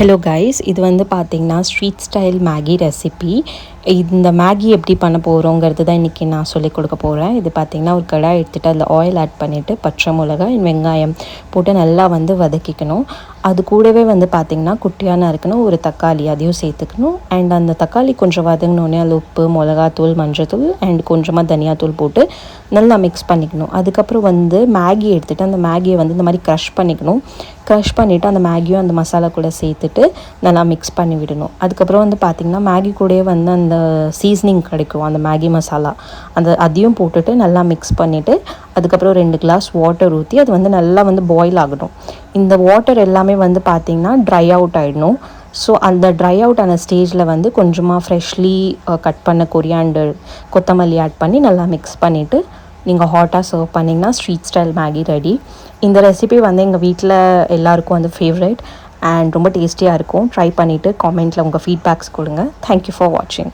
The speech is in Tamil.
ஹலோ கைஸ், இது வந்து பார்த்திங்கன்னா ஸ்ட்ரீட் ஸ்டைல் மேகி ரெசிபி. இந்த மேகி எப்படி பண்ண போகிறோங்கிறது தான் இன்றைக்கி நான் சொல்லிக் கொடுக்க போகிறேன். இது பார்த்திங்கன்னா ஒரு கடாய் எடுத்துகிட்டு அதில் ஆயில் ஆட் பண்ணிவிட்டு பச்சை மிளகாய் வெங்காயம் போட்டு நல்லா வந்து வதக்கிக்கணும். அது கூடவே வந்து பார்த்திங்கன்னா குட்டியான இருக்கணும் ஒரு தக்காளி அதையும் சேர்த்துக்கணும். அண்ட் அந்த தக்காளி கொஞ்சம் வதங்கினோடனே அதில் உப்பு, மிளகாத்தூள், மஞ்சத்தூள் அண்ட் கொஞ்சமாக தனியாத்தூள் போட்டு நல்லா மிக்ஸ் பண்ணிக்கணும். அதுக்கப்புறம் வந்து மேகி எடுத்துகிட்டு அந்த மேகியை வந்து இந்த மாதிரி க்ரஷ் பண்ணிக்கணும். க்ரஷ் பண்ணிவிட்டு அந்த மேகியும் அந்த மசாலா கூட சேர்த்துட்டு நல்லா மிக்ஸ் பண்ணி விடணும். அதுக்கப்புறம் வந்து பார்த்திங்கன்னா மேகி கூடயே வந்து அந்த சீசனிங் கிடைக்கும், அந்த மேகி மசாலா, அதையும் போட்டுட்டு நல்லா மிக்ஸ் பண்ணிவிட்டு அதுக்கப்புறம் 2 கிளாஸ் வாட்டர் ஊற்றி அது வந்து நல்லா வந்து பாயில் ஆகணும். இந்த வாட்டர் எல்லாமே வந்து பார்த்திங்கன்னா ட்ரை அவுட் ஆகிடணும். ஸோ அந்த ட்ரை அவுட் ஆன ஸ்டேஜில் வந்து கொஞ்சமாக ஃப்ரெஷ்லி கட் பண்ண கொரியாண்டர், கொத்தமல்லி ஆட் பண்ணி நல்லா மிக்ஸ் பண்ணிவிட்டு நீங்கள் ஹாட்டாக சர்வ் பண்ணிங்கன்னா ஸ்ட்ரீட் ஸ்டைல் மேகி ரெடி. இந்த ரெசிபி வந்து எங்கள் வீட்டில் எல்லாருக்கும் வந்து ஃபேவரட் அண்ட் ரொம்ப டேஸ்டியாக இருக்கும். ட்ரை பண்ணிவிட்டு காமெண்ட்டில் உங்கள் ஃபீட்பேக்ஸ் கொடுங்க. தேங்க்யூ ஃபார் வாட்சிங்.